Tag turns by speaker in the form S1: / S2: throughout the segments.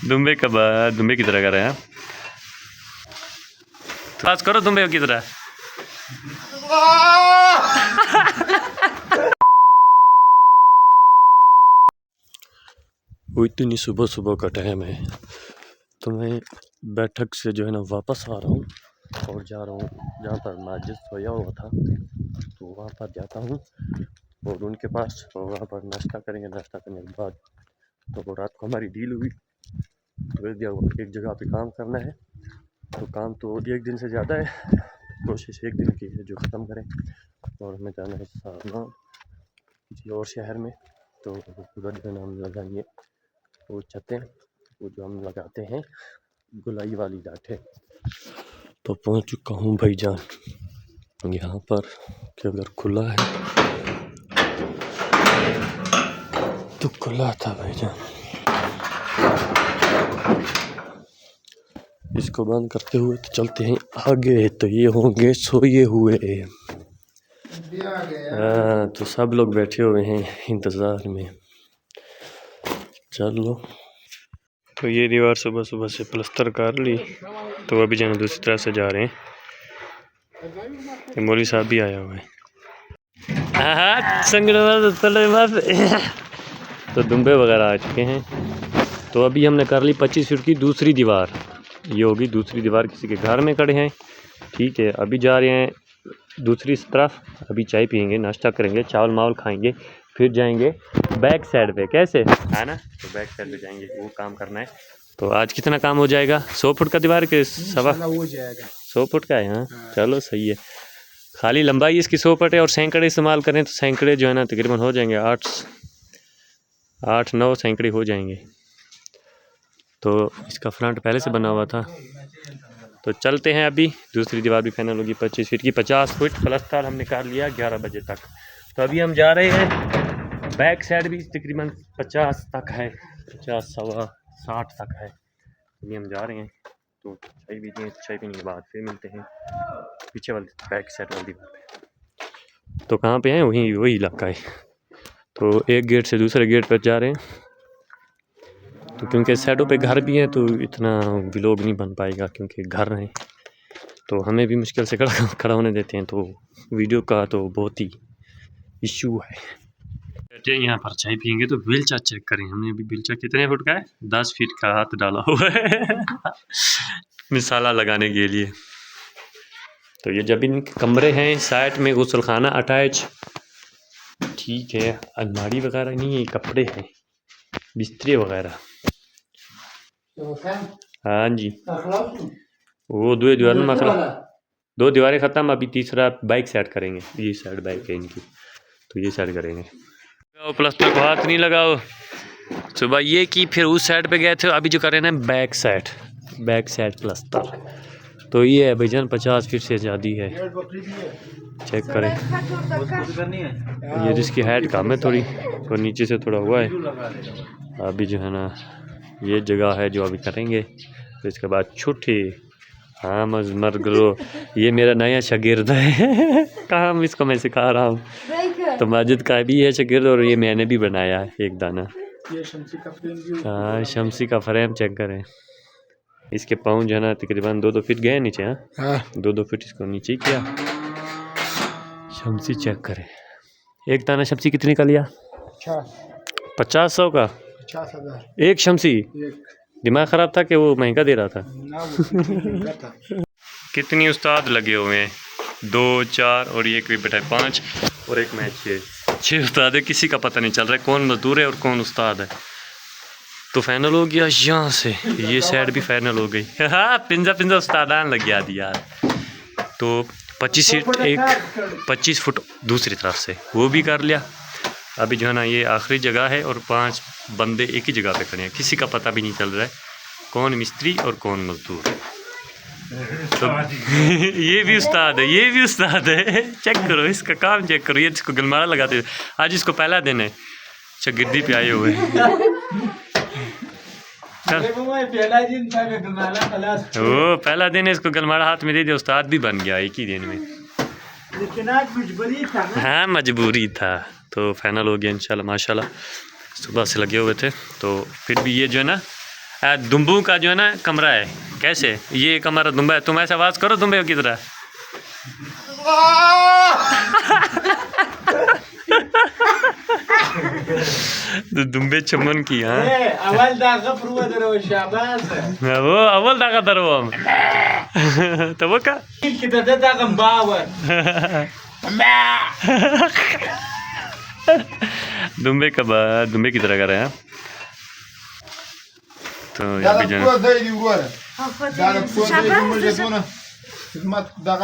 S1: दुम्बे दुम्बे की तरह कर रहे हैं। खास करो दुम्बे की तरह। वो इतनी सुबह सुबह का टाइम है तो मैं बैठक से जो है ना वापस आ रहा हूँ और जा रहा हूँ जहाँ पर माजिद सोया हुआ था, तो वहाँ पर जाता हूँ और उनके पास, और वहाँ पर नाश्ता करेंगे। नाश्ता करने के बाद तो वो रात को हमारी डील हुई, तो एक जगह पे काम करना है। तो काम तो एक दिन से ज़्यादा है, कोशिश एक दिन की है जो ख़त्म करें। और हमें जाना है सारना किसी और शहर में, तो उधर जो नाम लगाएंगे वो छतें, वो जो हम लगाते हैं गुलाई वाली डाँटें। तो पहुंच चुका हूं भाईजान यहाँ पर, कि अगर खुला है तो खुला था भाईजान। इसको बंद करते हुए तो चलते हैं आगे, तो ये होंगे सोए हुए। तो सब लोग बैठे हुए हैं इंतज़ार में। चलो, तो ये दीवार सुबह सुबह से प्लस्तर कर ली, तो अभी जाना दूसरी तरफ से जा रहे हैं। मौलवी साहब भी आया हुआ है। तो दुम्बे वगैरह आ चुके हैं। तो अभी हमने कर ली 25 फीट की दूसरी दीवार। ये होगी दूसरी दीवार, किसी के घर में खड़े हैं, ठीक है। अभी जा रहे हैं दूसरी तरफ, अभी चाय पियेंगे, नाश्ता करेंगे, चावल मावल खाएंगे, फिर जाएंगे बैक साइड पे, कैसे है ना, तो बैक साइड पे जाएंगे, वो काम करना है। तो आज कितना काम हो जाएगा? 100 फुट का दीवार के सवा
S2: हो जाएगा,
S1: 100 फुट का है। हाँ चलो सही है। खाली लंबाई इसकी 100 फुट है, और सैंकड़े इस्तेमाल करें तो सैंकड़े जो है ना तकरीबन हो जाएंगे 8-9 सैंकड़े हो जाएंगे। तो इसका फ्रंट पहले से बना हुआ था। तो चलते हैं, अभी दूसरी दीवार भी फाइनल होगी 25 फीट की। 50 फुट प्लस्तर हमने कर लिया 11 बजे तक। तो अभी हम जा रहे हैं बैक साइड भी तकरीबन 50 तक है, 50 सवा 60 तक है। अभी हम जा रहे हैं, तो चाय पीते हैं, चाय पीने के बाद फिर मिलते हैं पीछे वाली बैक साइड वाली दीवार पे। तो कहाँ पे हैं? वही इलाका है। तो एक गेट से दूसरे गेट पर जा रहे हैं, तो क्योंकि साइडों पे घर भी है तो इतना व्लॉग नहीं बन पाएगा, क्योंकि घर हैं तो हमें भी मुश्किल से खड़ा होने देते हैं, तो वीडियो का तो बहुत ही इशू है। बैठे यहाँ पर चाय पियेंगे, तो बेलचा चेक करें। हमने अभी बेलचा कितने फुट का है? 10 फीट का हाथ डाला हुआ है मिसाला लगाने के लिए। तो ये जब इन कमरे हैं, साइड में गुसलखाना अटैच, ठीक है। अलमारी वगैरह नहीं है, कपड़े हैं, बिस्तरे वगैरह। हाँ जी, वो दो दीवार में मसला, 2 दीवारें ख़त्म। अभी तीसरा बाइक सेट करेंगे, ये साइड बाइक है इनकी, तो ये साइड करेंगे। प्लस्तर को हाथ नहीं लगाओ। सुबह ये की, फिर उस साइड पे गए थे, अभी जो कर रहे हैं बैक साइड प्लस्तर। तो ये है भाईजान 50 फीट से ज़्यादा है, चेक करें। ये जिसकी हाइट कम है थोड़ी, तो नीचे से थोड़ा हुआ है। अभी जो है ना ये जगह है जो अभी करेंगे, तो इसके बाद छुट्टी। हाँ मरगरो, ये मेरा नया शागिर्द है काम इसको मैं सिखा रहा हूँ। तो माजिद का भी है शागिर्द, और ये मैंने भी बनाया है एक दाना। हाँ शमसी का फ्रेम चेक करें। इसके पाँव जो है ना तकरीबन 2-2 फीट गए नीचे। हाँ 2-2 फीट इसको नीचे किया। शमसी चेक करें, एक दाना शमसी कितने का लिया? 50-100 का, 50,000 एक शमसी। दिमाग ख़राब था कि वो महंगा दे रहा था? कितनी उस्ताद लगे हुए हैं, 2, 4 और एक भी बैठा है 5, और एक में 6 उस्ताद है। किसी का पता नहीं चल रहा है कौन मजदूर है और कौन उस्ताद है। तो फाइनल हो गया यहाँ से, ये साइड भी फाइनल हो गई। हाँ पिंजा उस्तादान लग गया यार। तो 25 फुट दूसरी तरफ से वो भी कर लिया। अभी जो है ना ये आखिरी जगह है, और 5 बंदे एक ही जगह पे खड़े हैं, किसी का पता भी नहीं चल रहा है कौन मिस्त्री और कौन मजदूर। तो ये भी उस्ताद है, चेक करो इसका काम, चेक करो। ये इसको गलमारा लगाते हुए, आज इसको पहला दिन है, शागिर्दी पे आए हुए हैं। वो पहला दिन है, इसको गलमारा हाथ में दे दिया, उस्ताद भी बन गया एक ही दिन में। लेकिन आज मजबूरी था ना? हाँ मजबूरी था। तो फाइनल हो गया इंशाल्लाह माशाल्लाह। सुबह से लगे हुए थे। तो फिर भी ये जो है ना दुम्बू का जो है ना कमरा है। कैसे ये एक हमारा दुम्बा है। तुम ऐसे आवाज़ करो दुम्बे की तरह। तो दुम्बे चमन की हाँ वो अव्वल दागा दरो हम तो वो का दुम्बे का दुम्बे की तरह कर रहे हैं। तो अभी जो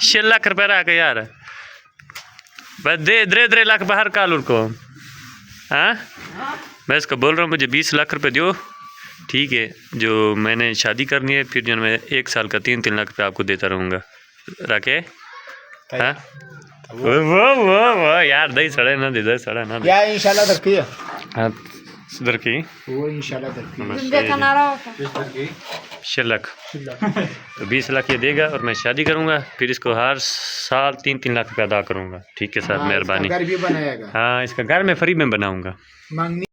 S1: 6 लाख रुपए रखे यार बस दे 3 लाख बाहर कालूर को हाँ मैं इसको बोल रहा हूँ मुझे 20 लाख रुपए दो ठीक है जो मैंने शादी करनी है फिर जो मैं 1 साल का 3 लाख रुपए आपको देता रहूँगा रखे हाँ वो यार दही सड़े ना दे सड़ा ना
S2: या इंशाल्लाह रखिए
S1: हाँ सुधर की
S2: वो इंशाल्लाह रखिए
S1: 6 लाख तो 20 लाख ये देगा और मैं शादी करूंगा फिर इसको हर साल 3 लाख रुपए अदा करूंगा। ठीक है सर मेहरबानी।
S2: घर भी बनाएगा।
S1: हाँ इसका घर मैं फ्री में बनाऊंगा।